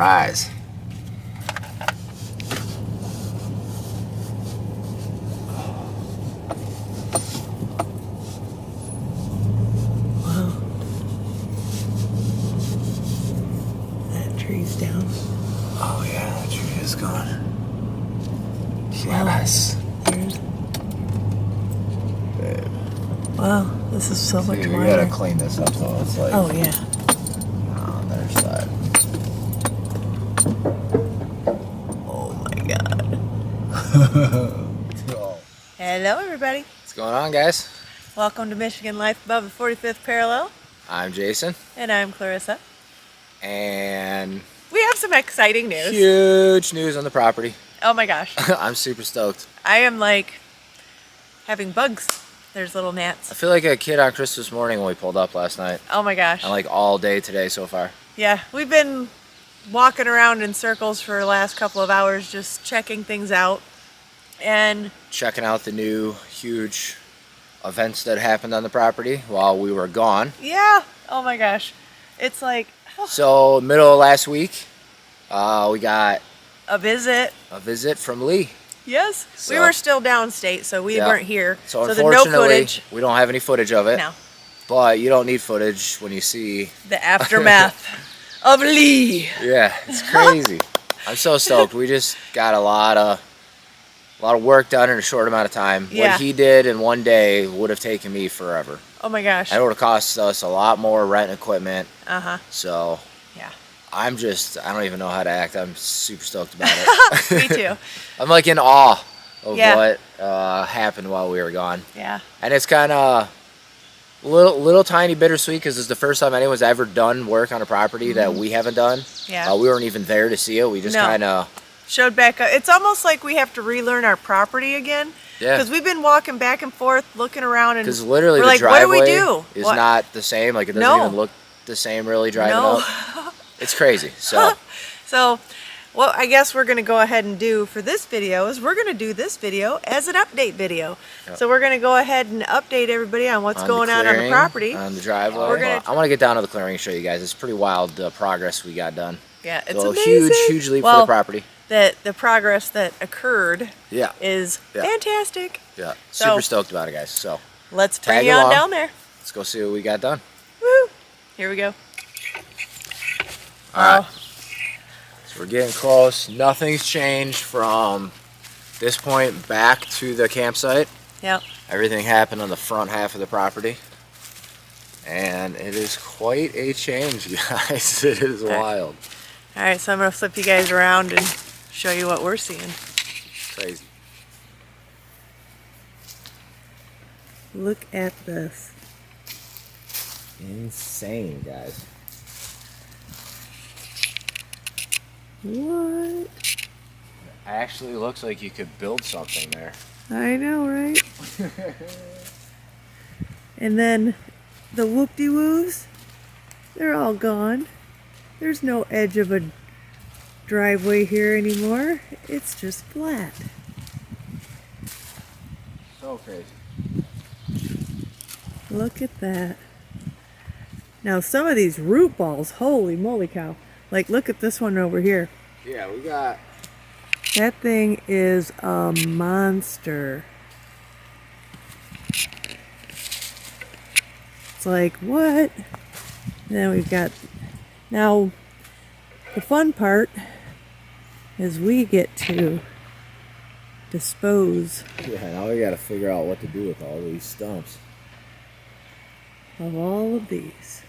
eyes. Wow. That tree's down. Oh yeah, that tree is gone. Wow. Yes. There's... Babe. Wow, this is so much We wider. gotta clean this up though. It's like Oh yeah. on their side. Oh my god. Hello everybody. What's going on, guys? Welcome to Michigan Life Above the 45th Parallel. I'm Jason. And I'm Clarissa. And We have some exciting news. huge news on the property. Oh my gosh. I'm super stoked. I am like having bugs. There's little gnats. I feel like a kid on Christmas morning when we pulled up last night. Oh my gosh. And like all day today so far. Yeah, we've been walking around in circles for the last couple of hours just checking things out. And checking out the new huge events that happened on the property while we were gone. yeah, oh my gosh. It's like So middle of last week, we got a visit. a visit from Lee. Yes, we So- were still downstate, so we Yeah. weren't here. So there's no unfortunately, footage. we don't have any footage of it. No, But you don't need footage when you see. the aftermath of Lee. Yeah, it's crazy. I'm so stoked. We just got a lot of work done in a short amount of time. Yeah. What he did in one day would have taken me forever. Oh my gosh. And it would have cost us a lot more rent and equipment. Uh-huh. So Yeah. I don't even know how to act. I'm super stoked about it. Me too. I'm like in awe of Yeah. what happened while we were gone. Yeah. And it's kind of little tiny bittersweet because it's the first time anyone's ever done work on a property that we haven't done. Yeah. We weren't even there to see it. We just No. kind of, Showed back up. It's almost like we have to relearn our property again. yeah. Because we've been walking back and forth, looking around, and Because literally we're the like, what do we driveway do? is What? not the same. Like it doesn't No. even look the same really driving No. up. It's crazy. So So, what I guess we're going to go ahead and do for this video is we're going to do this video as an update video. Yep. So we're going to go ahead and update everybody on what's on going the on the clearing, property. on the driveway. We're gonna- I want to get down to the clearing and show you guys. It's pretty wild the progress we got done. Yeah, it's So amazing. huge leap for Well, the property. that the progress that occurred Yeah. is Yeah. fantastic. Yeah. So- Super stoked about it, guys. So Let's Tag bring you on along. down there. let's go see what we got done. Woo! Here we go. All right. So we're getting close. Nothing's changed from this point back to the campsite. Yep. Everything happened on the front half of the property. And it is quite a change, guys. It is wild. All right, so I'm going to flip you guys around and show you what we're seeing. Crazy. Look at this. Insane, guys. What? It actually looks like you could build something there. I know, right? And then the whoop-de-woos, they're all gone. There's no edge of a driveway here anymore. It's just flat. So crazy. Look at that. Now some of these root balls, holy moly cow. Like look at this one over here. Yeah, we got... That thing is a monster. It's like, what? And then we've got, now the fun part is we get to dispose Yeah, now we gotta figure out what to do with all these stumps. of all of these.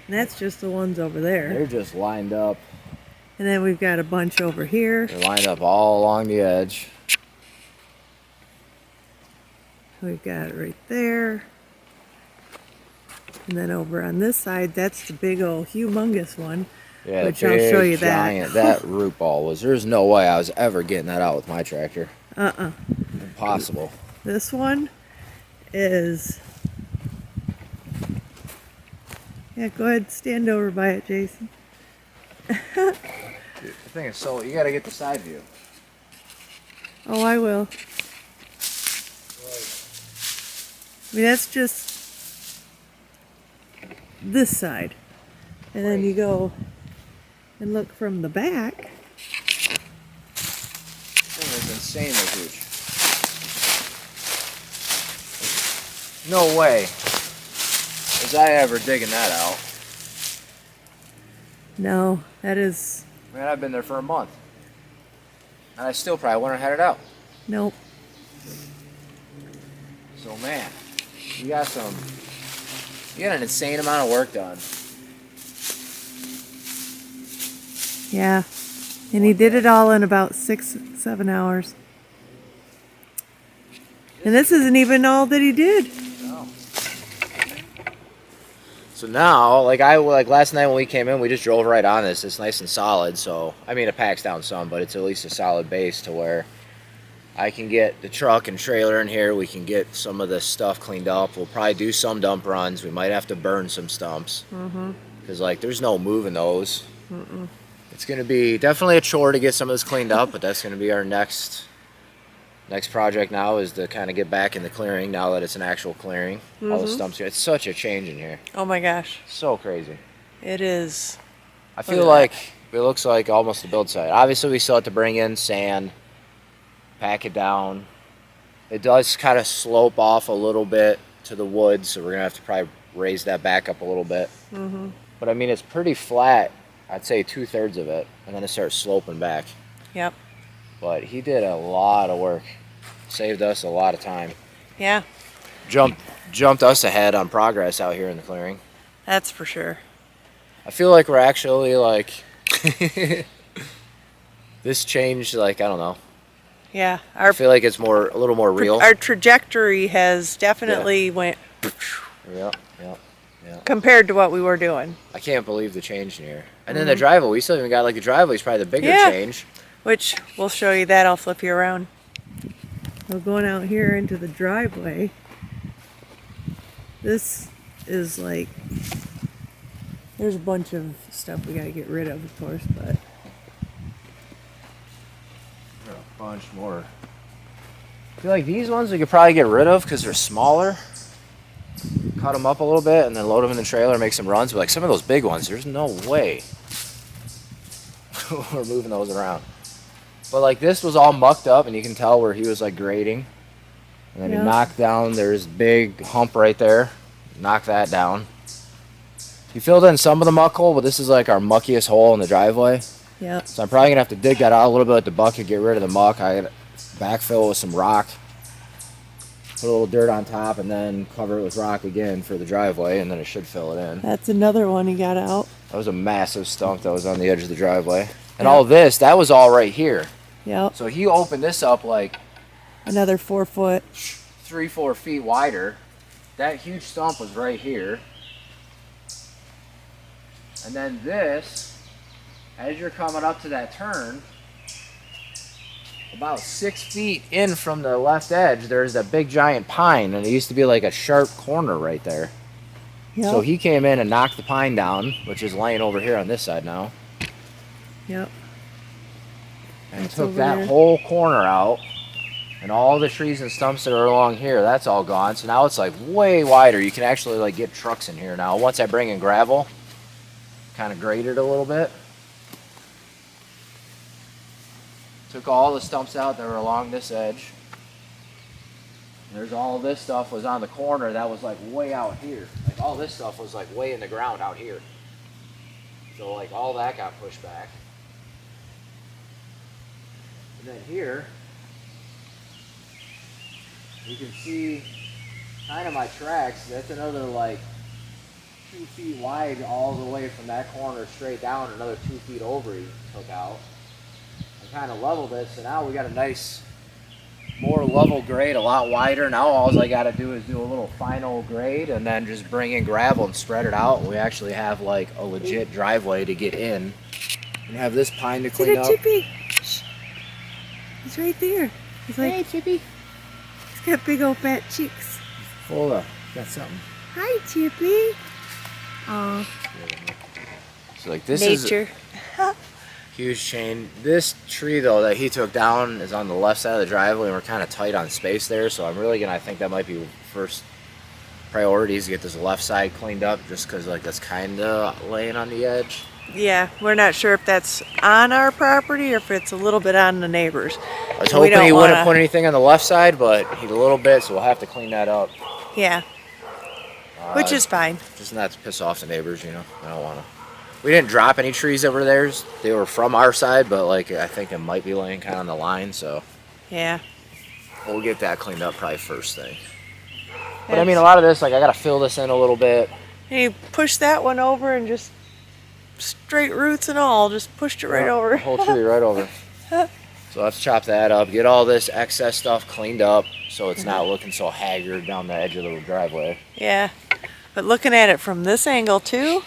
And that's just the ones over there. They're just lined up. And then we've got a bunch over here. They're lined up all along the edge. We've got it right there. And then over on this side, that's the big old humongous one. Yeah, Which I'll show you that. giant, that root ball was. There's no way I was ever getting that out with my tractor. Impossible. This one is... Yeah, go ahead, stand over by it, Jason. Dude, the thing is, so you gotta get the side view. Oh, I will. I mean, that's just... this side. And then you go and look from the back. This thing is insanely huge. No way was I ever digging that out. No, that is, Man, I've been there for a month. And I still probably wouldn't have had it out. nope. So man, you got an insane amount of work done. Yeah. And he did it all in about 6-7 hours. And this isn't even all that he did. No. So now, like last night when we came in, we just drove right on this. It's nice and solid. So I mean, it packs down some, but it's at least a solid base to where I can get the truck and trailer in here. We can get some of this stuff cleaned up. We'll probably do some dump runs. We might have to burn some stumps because like there's no moving those. It's going to be definitely a chore to get some of this cleaned up, but that's going to be our next project now, is to kind of get back in the clearing now that it's an actual clearing. All the stumps here. It's such a change in here. Oh my gosh. So crazy. It is. I feel like it looks like almost a build site. Obviously, we still have to bring in sand, pack it down. It does kind of slope off a little bit to the woods, so we're going to have to probably raise that back up a little bit. But I mean, it's pretty flat. I'd say 2/3 of it, and then it starts sloping back. Yep. But he did a lot of work. Saved us a lot of time. Yeah, Jumped us ahead on progress out here in the clearing. that's for sure. I feel like we're actually like this changed, like, I don't know. Yeah, I feel like it's a little more real. our trajectory has definitely went Yep. compared to what we were doing. I can't believe the change in here. And then the driveway, we still even got like the driveway's probably the bigger change. Which we'll show you that. I'll flip you around. We're going out here into the driveway. This is like, there's a bunch of stuff we gotta get rid of course, but A bunch more. I feel like these ones we could probably get rid of because they're smaller. Cut them up a little bit and then load them in the trailer and make some runs. But like some of those big ones, there's no way we're moving those around. But like this was all mucked up, and you can tell where he was like grading. And then he knocked down, there's big hump right there. Knock that down. He filled in some of the muck hole, but this is like our muckiest hole in the driveway. yeah. So I'm probably gonna have to dig that out a little bit with the bucket, get rid of the muck. I gotta backfill it with some rock, put a little dirt on top, and then cover it with rock again for the driveway, and then it should fill it in. That's another one he got out. That was a massive stump that was on the edge of the driveway. And all this, that was all right here. Yep. So he opened this up like Another 4 foot. 3-4 feet wider. That huge stump was right here. And then this, as you're coming up to that turn, about 6 feet in from the left edge, there's a big giant pine, and it used to be like a sharp corner right there. Yep. So he came in and knocked the pine down, which is laying over here on this side now, Yep. and That's took over that there. whole corner out, and all the trees and stumps that are along here, that's all gone. So now it's like way wider. You can actually like get trucks in here now. Once I bring in gravel, kind of grade it a little bit. Took all the stumps out that were along this edge. There's all this stuff was on the corner that was like way out here. Like all this stuff was like way in the ground out here. So like all that got pushed back. And then here, you can see kind of my tracks. That's another like 2 feet wide all the way from that corner straight down. Another 2 feet over he took out. And kind of leveled it. So now we got a nice, more level grade, a lot wider. Now all I got to do is do a little final grade and then just bring in gravel and spread it out. And we actually have like a legit driveway to get in. And have this pine to clean up. Chippy. Shh. He's right there. He's like, Hey, Chippy. he's got big old fat cheeks. Hold up. Got something. Hi, Chippy. Aw. So like this Nature. is huge chain. This tree though that he took down is on the left side of the driveway, and we're kind of tight on space there. So I'm really gonna, I think that might be first priority is to get this left side cleaned up, just because like that's kind of laying on the edge. Yeah, we're not sure if that's on our property or if it's a little bit on the neighbors. I was hoping he wouldn't put anything on the left side, but he did a little bit, so we'll have to clean that up. Yeah, which is fine. Just not to piss off the neighbors, you know. I don't want to. We didn't drop any trees over theirs. They were from our side, but like I think it might be laying kind of on the line, so Yeah. we'll get that cleaned up probably first thing. But I mean, a lot of this, like I gotta fill this in a little bit. And you push that one over and just straight roots and all, just pushed it right over. The whole tree right over. So let's chop that up, get all this excess stuff cleaned up so it's not looking so haggard down the edge of the driveway. Yeah, but looking at it from this angle too,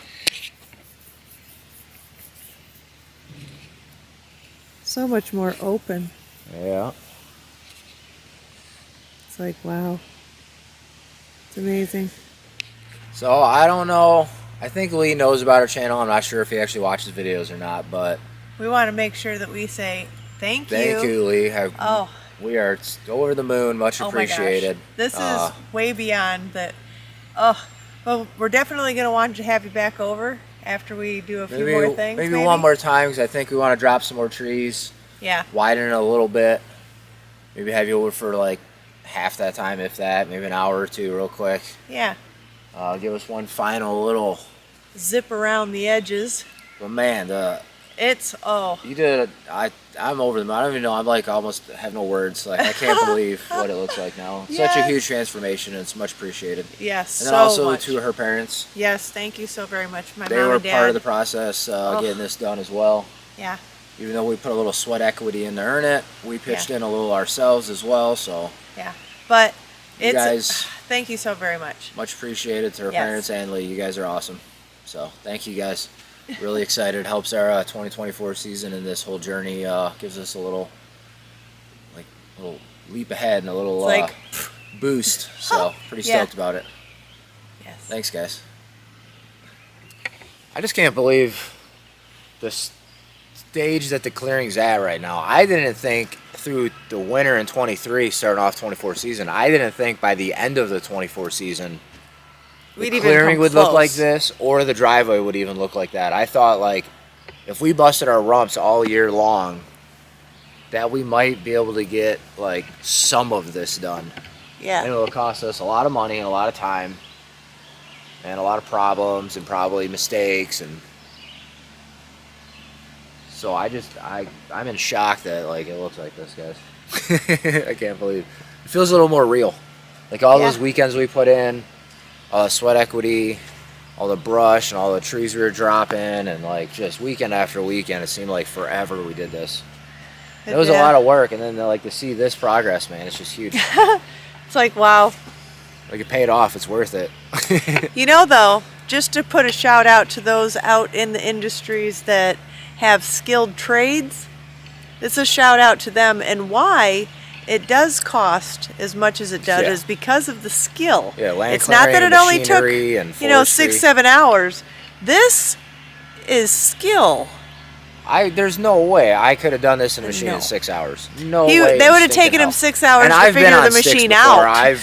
so much more open. Yeah. It's like, wow. It's amazing. So I don't know. I think Lee knows about our channel. I'm not sure if he actually watches videos or not, but We want to make sure that we say thank you. thank you, Lee. Oh. We are over the moon. Much Oh my appreciated. gosh. This is way beyond that. Oh, well, we're definitely going to want to have you back over after we do a few more things. Maybe one more time, because I think we want to drop some more trees. Yeah. Widen it a little bit. Maybe have you over for like half that time, if that. Maybe an hour or two real quick. Yeah. Give us one final little... Zip around the edges. But man, you did. I'm over the moon. I don't even know. I'm like almost have no words. Like I can't believe what it looks like now. Yes. Such a huge transformation, and it's much appreciated. Yes, And then so also much. to her parents. Yes, thank you so very much. My They mom were and dad. part of the process getting this done as well. Yeah. Even though we put a little sweat equity in to earn it, we pitched in a little ourselves as well. So Yeah. But you guys, thank you so very much. much appreciated to her Yes. parents and Lee. You guys are awesome. So thank you guys. Really excited. Helps our 2024 season and this whole journey. Gives us a little leap ahead and a little boost. So pretty stoked about it. Yes. Thanks, guys. I just can't believe the stage that the clearing's at right now. I didn't think through the winter in 23, starting off 24 season, I didn't think by the end of the 24 season the clearing would look like this, or the driveway would even look like that. I thought like if we busted our rumps all year long, that we might be able to get like some of this done. Yeah. And it'll cost us a lot of money and a lot of time and a lot of problems and probably mistakes, and so I'm in shock that like it looks like this, guys. I can't believe it feels a little more real. Like all those weekends we put in, all the sweat equity, all the brush and all the trees we were dropping, and like just weekend after weekend, it seemed like forever we did this. It was a lot of work, and then like to see this progress, man, it's just huge. It's like, wow. Like it paid off, it's worth it. You know, though, just to put a shout out to those out in the industries that have skilled trades, it's a shout out to them, and why it does cost as much as it does is because of the skill. Yeah, land it's not that it only took, and 6-7 hours. This is skill. There's no way I could have done this in a machine in 6 hours. No way. They would have taken him 6 hours to figure the machine out.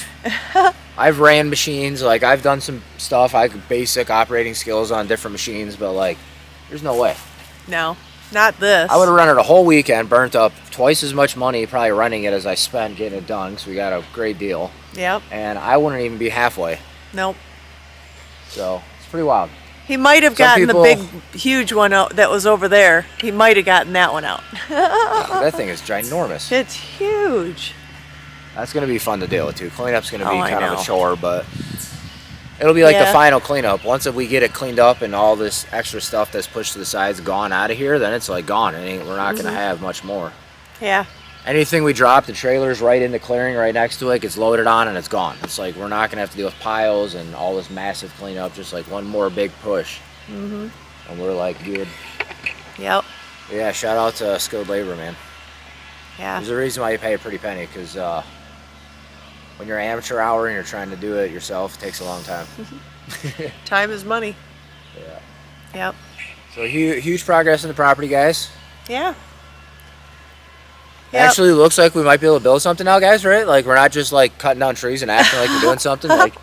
I've ran machines, like I've done some stuff, basic operating skills on different machines, but like there's no way. No, not this. I would have run it a whole weekend, burnt up twice as much money probably running it as I spent getting it done, because we got a great deal. Yep. And I wouldn't even be halfway. Nope. So it's pretty wild. He might have gotten the big, huge one out that was over there. He might have gotten that one out. That thing is ginormous. It's huge. That's going to be fun to deal with, too. Cleanup's going to be kind of a chore, but it'll be like the final cleanup. Once we get it cleaned up and all this extra stuff that's pushed to the sides gone out of here, then it's like gone. We're not going to have much more. Yeah. Anything we drop, the trailer's right in the clearing right next to it, gets loaded on, and it's gone. It's like we're not going to have to deal with piles and all this massive cleanup, just like one more big push. And we're like good. Yep. Yeah, shout out to skilled labor, man. Yeah. There's a reason why you pay a pretty penny, because when you're an amateur hour and you're trying to do it yourself, it takes a long time. Time is money. Yeah. Yep. So huge progress in the property, guys. Yeah. It actually looks like we might be able to build something now, guys, right? Like we're not just like cutting down trees and acting like we're doing something. Like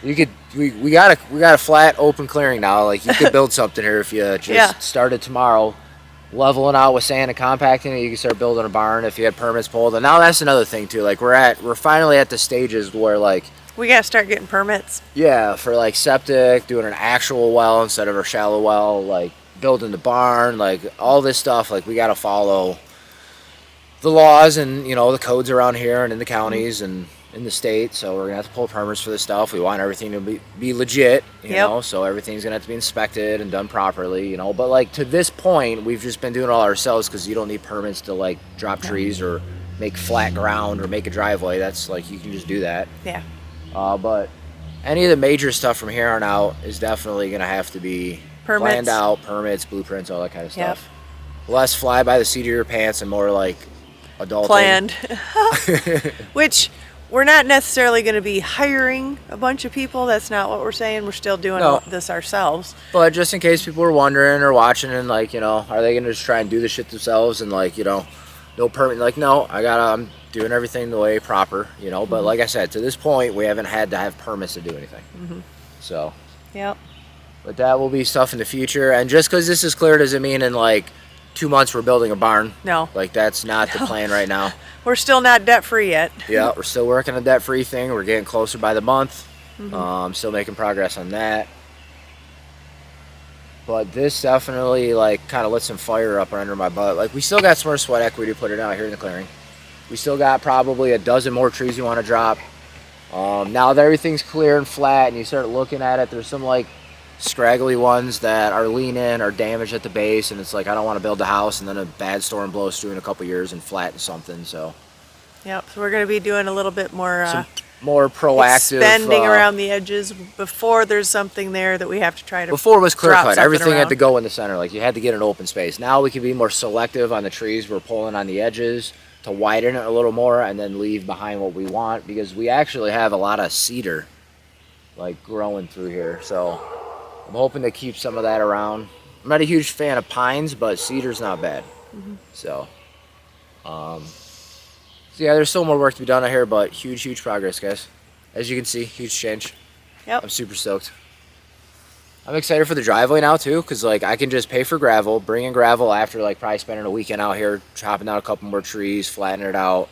You could we got a flat open clearing now. Like you could build something here if you just started tomorrow, leveling out with sand and compacting it. You can start building a barn if you had permits pulled. And now that's another thing too. Like we're finally at the stages where like we gotta start getting permits. Yeah, for like septic, doing an actual well instead of a shallow well, like building the barn, like all this stuff. Like we gotta follow the laws and the codes around here and in the counties and in the state. So we're gonna have to pull permits for this stuff. We want everything to be legit, you know. So everything's gonna have to be inspected and done properly, But like to this point, we've just been doing it all ourselves because you don't need permits to like drop trees or make flat ground or make a driveway. That's like you can just do that. Yeah. But any of the major stuff from here on out is definitely gonna have to be planned out, permits, blueprints, all that kind of stuff. Less fly by the seat of your pants and more like adulting. Planned. Which we're not necessarily going to be hiring a bunch of people. That's not what we're saying. We're still doing this ourselves. But just in case people are wondering or watching and like, are they going to just try and do the shit themselves and like, no permit? Like, no, I'm doing everything the way proper, But like I said, to this point, we haven't had to have permits to do anything. So. Yep. But that will be stuff in the future. And just because this is clear doesn't mean in like 2 months we're building a barn. No. Like that's not the plan right now. We're still not debt free yet. Yeah, we're still working on a debt free thing. We're getting closer by the month. Still making progress on that. But this definitely like kind of lit some fire up under my butt. Like we still got some more sweat equity to put it out here in the clearing. We still got probably a dozen more trees we want to drop. Now that everything's clear and flat and you start looking at it, there's some like scraggly ones that are leaning or damaged at the base, and it's like I don't want to build a house and then a bad storm blows through in a couple years and flatten something. So so we're going to be doing a little bit more more proactive expanding around the edges before there's something there that we have to try to before it was clear cut, everything around. had to go in the center. Like you had to get an open space. Now we can be more selective on the trees we're pulling on the edges to widen it a little more and then leave behind what we want, because we actually have a lot of cedar like growing through here. So I'm hoping to keep some of that around. I'm not a huge fan of pines, but cedar's not bad. So yeah, there's still more work to be done out here, but huge progress, guys. As you can see, huge change. Yep. I'm super stoked. I'm excited for the driveway now too, because like I can just pay for gravel, bring in gravel after like probably spending a weekend out here chopping down a couple more trees, flattening it out.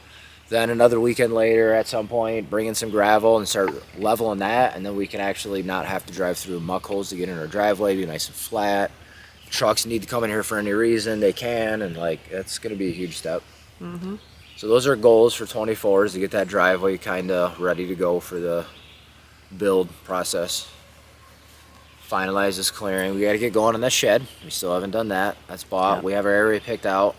Then another weekend later at some point, bring in some gravel and start leveling that, and then we can actually not have to drive through muck holes to get in our driveway, be nice and flat. Trucks need to come in here for any reason, they can, and like it's going to be a huge step. So those are goals for 24, is to get that driveway kind of ready to go for the build process. Finalize this clearing. We got to get going on that shed. We still haven't done that. That's bought. Yep. We have our area picked out.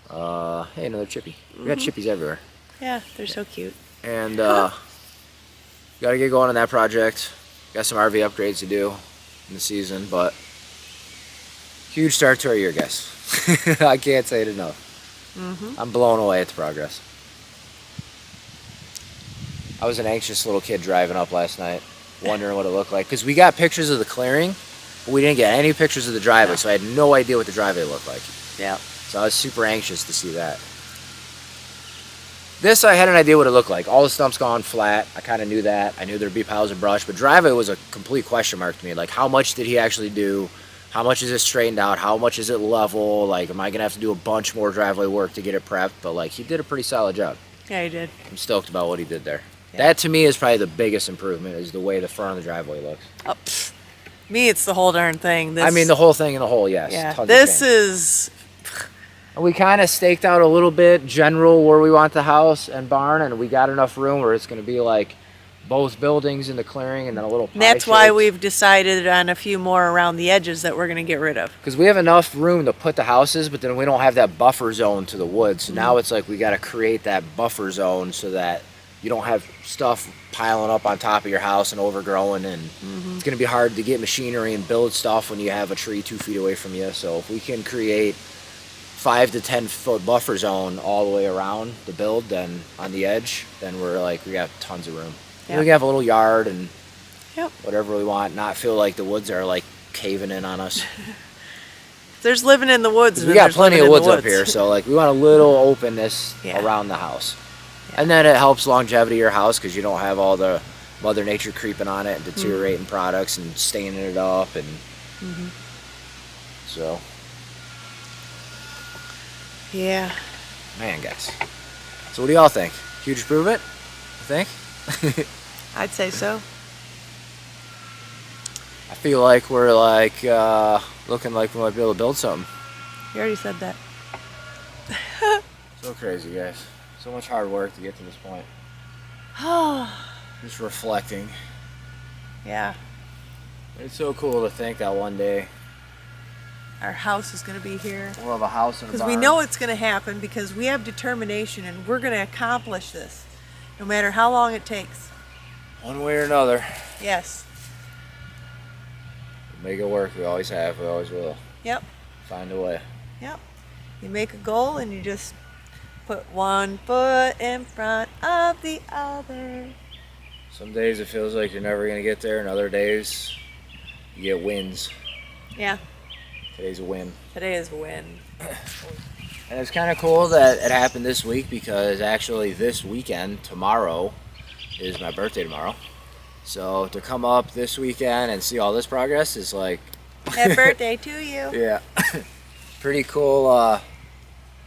Hey, another chippy. We got chippies everywhere. Yeah, they're so cute. And got to get going on that project. Got some RV upgrades to do in the season, but huge start to our year, guys. I can't say it enough. I'm blown away at the progress. I was an anxious little kid driving up last night, wondering what it looked like, because we got pictures of the clearing, but we didn't get any pictures of the driveway, so I had no idea what the driveway looked like. Yeah. So I was super anxious to see that. This, I had an idea what it looked like. All the stumps gone flat. I kind of knew that. I knew there'd be piles of brush, but driveway was a complete question mark to me. Like, how much did he actually do? How much is it straightened out? How much is it level? Like, am I going to have to do a bunch more driveway work to get it prepped? But, like, he did a pretty solid job. Yeah, he did. I'm stoked about what he did there. Yeah. That, to me, is probably the biggest improvement, is the way the front of the driveway looks. Oh, me, it's the whole darn thing. I mean, the whole thing in the whole, yes. Yeah, this is... We kind of staked out a little bit general where we want the house and barn, and we got enough room where it's going to be like both buildings in the clearing and then a little pie That's why shaped. we've decided on a few more around the edges that we're going to get rid of. Because we have enough room to put the houses, but then we don't have that buffer zone to the woods. So now it's like we got to create that buffer zone so that you don't have stuff piling up on top of your house and overgrowing, and it's going to be hard to get machinery and build stuff when you have a tree 2 feet away from you. So if we can create 5 to 10 foot buffer zone all the way around the build, then on the edge, then we're like, we got tons of room. Yep. We can have a little yard and Yep. whatever we want, not feel like the woods are like caving in on us. There's living in the woods. We got plenty of woods up here, so like we want a little openness around the house. Yeah. And then it helps longevity of your house because you don't have all the Mother Nature creeping on it and deteriorating products and staining it up, and so Yeah. man, guys. So what do y'all think? Huge improvement, I think. I'd say so. I feel like we're like looking like we might be able to build something. You already said that. So crazy, guys. So much hard work to get to this point. Just reflecting. Yeah. It's so cool to think that one day Our house is going to be here. we'll have a house and a Because barn. we know it's going to happen because we have determination and we're going to accomplish this no matter how long it takes. One way or another. Yes. We'll make it work. We always have. We always will. Yep. Find a way. Yep. You make a goal and you just put one foot in front of the other. Some days it feels like you're never going to get there, and other days you get wins. Yeah. Today's a win. Today is a win. And it's kind of cool that it happened this week, because actually this weekend, tomorrow, is my birthday tomorrow. So to come up this weekend and see all this progress is like... Happy birthday to you. Yeah. Pretty cool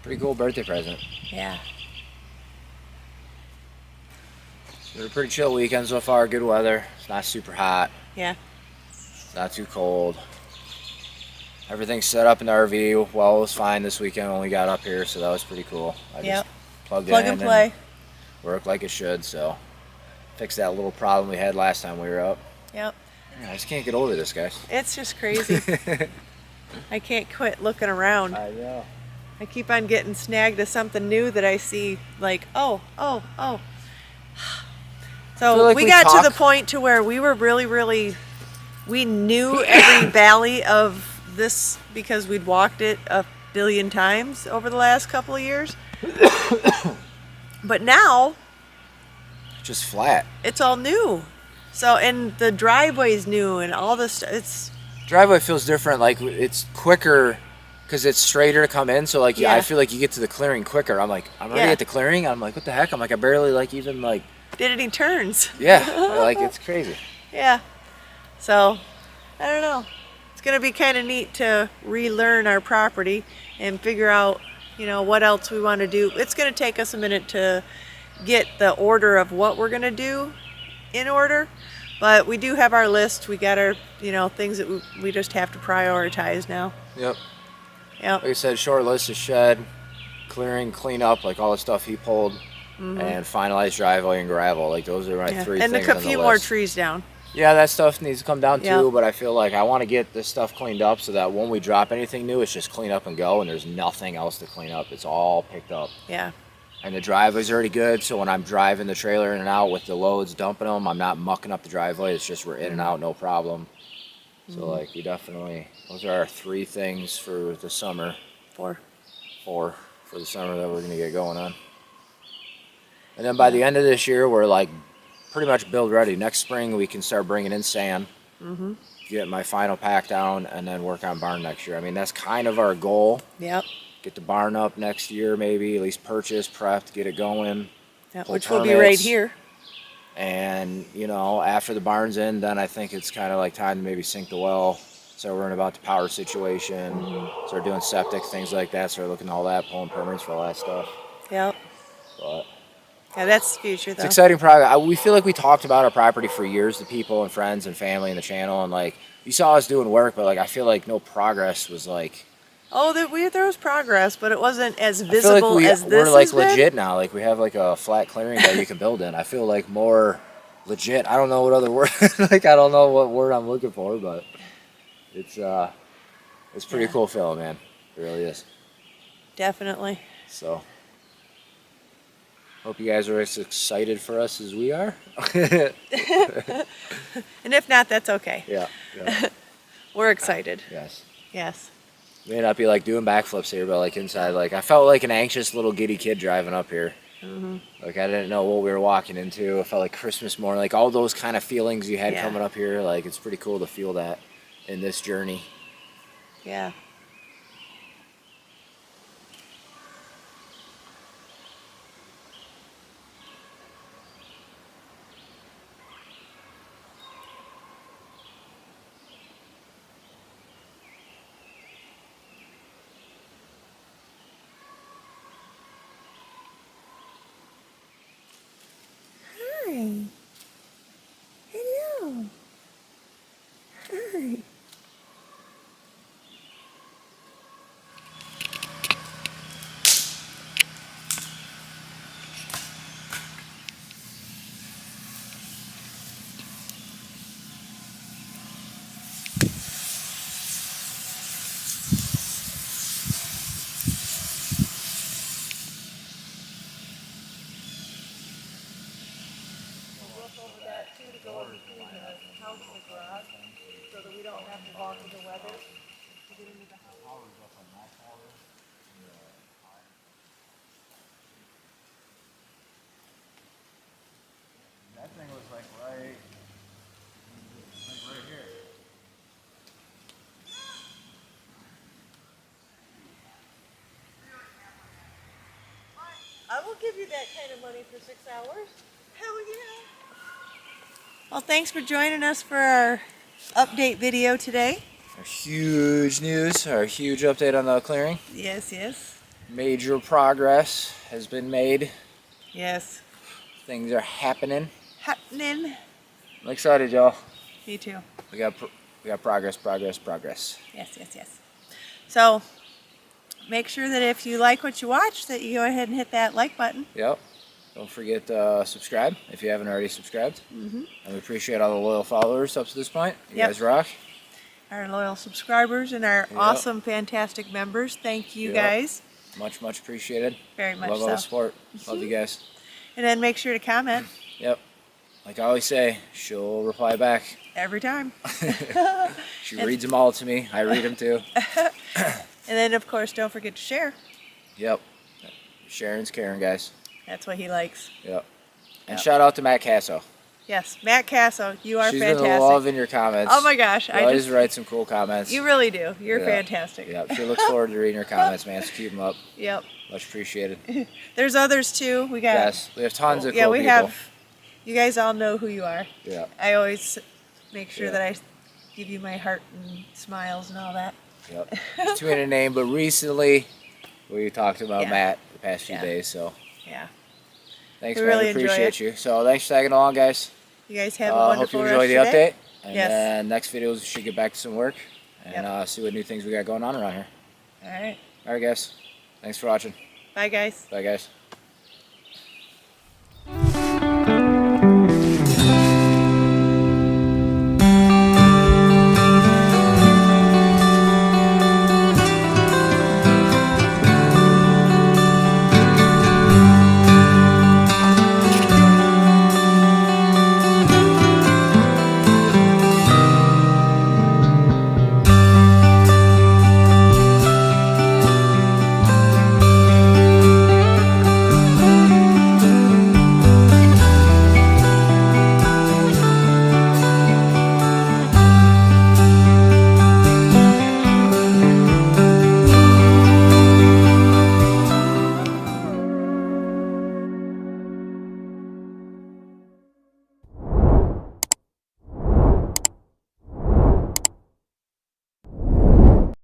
birthday present. Yeah. It's been a pretty chill weekend so far. Good weather. It's not super hot. Yeah. It's not too cold. Everything's set up in the RV. Well, it was fine this weekend when we got up here, so that was pretty cool. I just plugged Plug it in and play. Worked like it should, so fixed that little problem we had last time we were up. Yep. Yeah, I just can't get over this, guys. It's just crazy. I can't quit looking around. I know. I keep on getting snagged to something new that I see, like, oh. So like we we got to the talk- point to where we were really, we knew every valley of this because we'd walked it a billion times over the last couple of years. But now Just flat. it's all new. So, and the driveway's new and all this, it's, Driveway feels different. Like, it's quicker because it's straighter to come in. So, like, Yeah. I feel like you get to the clearing quicker. I'm like, I'm already Yeah. at the clearing. I'm like, what the heck? I'm like, I barely, like, even, like, did any turns. yeah. Like, it's crazy. Yeah. So, I don't know. It's going to be kind of neat to relearn our property and figure out, what else we want to do. It's going to take us a minute to get the order of what we're going to do in order, but we do have our list. We got our, things that we just have to prioritize now. Yep. Yep. Like I said, short list is shed, clearing, clean up, like all the stuff he pulled, and finalize driveway and gravel. Like, those are my Yeah. three And things a on the few more list. trees down. Yeah, that stuff needs to come down too, Yeah. but I feel like I want to get this stuff cleaned up so that when we drop anything new, it's just clean up and go, and there's nothing else to clean up. It's all picked up. Yeah. And the driveway's already good, so when I'm driving the trailer in and out with the loads, dumping them, I'm not mucking up the driveway. It's just we're in and out, no problem. So, like, we definitely, those are our three things for the summer. 4. For the summer that we're going to get going on. And then by the end of this year, we're like pretty much build ready. Next spring, we can start bringing in sand, get my final pack down, and then work on barn next year. I mean, that's kind of our goal. Yep. Get the barn up next year, maybe, at least purchase, prepped, get it going. Yep. Pull Which will be right permits. here. And, after the barn's in, then I think it's kind of like time to maybe sink the well. Start worrying about the power situation, start doing septic, things like that, start looking at all that, pulling permits for all that stuff. Yep. But Yeah, that's the future, though. it's exciting project. We feel like we talked about our property for years to people and friends and family and the channel, and like you saw us doing work, but like I feel like no progress was like. Oh, there was progress, but it wasn't as I feel visible like as this we're like has been. legit now. Like we have like a flat clearing that you can build in. I feel like more legit. I don't know what other word. Like I don't know what word I'm looking for, but it's pretty cool feeling, man. It really is. Definitely. So. Hope you guys are as excited for us as we are. And if not, that's okay. Yeah. We're excited. Yes. Yes. May not be like doing backflips here, but like inside, like I felt like an anxious little giddy kid driving up here. Like I didn't know what we were walking into. I felt like Christmas morning, like all those kind of feelings you had Yeah. coming up here. Like it's pretty cool to feel that in this journey. Yeah. Hi. Hello. Hi. Over that too to go in between the house and the garage so that we don't have to walk in the weather to get into the house. That thing was like right here. I will give you that kind of money for 6 hours. Hell yeah. Well, thanks for joining us for our update video today. Our huge news, our huge update on the clearing. Yes, yes. Major progress has been made. Yes. Things are happening. Happening. I'm excited, y'all. Me too. We got progress. Yes, yes, yes. So, make sure that if you like what you watch, that you go ahead and hit that like button. Yep. Don't forget to subscribe if you haven't already subscribed. Mm-hmm. And we appreciate all the loyal followers up to this point. You guys rock. Our loyal subscribers and our awesome, fantastic members. Thank you guys. Much appreciated. Very much Love all the support. Love you guys. And then make sure to comment. Yep. Like I always say, she'll reply back. Every time. She reads them all to me. I read them too. And then, of course, don't forget to share. Yep. Sharon's caring, guys. That's what he likes. Yep. And shout out to Matt Casso. Yes, Matt Casso, you are She's fantastic. been loving your comments. Oh my gosh. You always write some cool comments. You really do. You're fantastic. Yep. She looks forward to reading your comments, man. So keep them up. Yep. Much appreciated. There's others too. We got. Yes. We have tons of cool people. We have. You guys all know who you are. Yeah. I always make sure that I give you my heart and smiles and all that. Yep. It's too many to name, but recently we talked about Matt the past few days, so. Yeah. Thanks, man. We appreciate you. So thanks for tagging along, guys. You guys have a wonderful hope you enjoy the rest of your update. And then next videos we should get back to some work and see what new things we got going on around here. All right. All right, guys. Thanks for watching. Bye, guys. Bye, guys.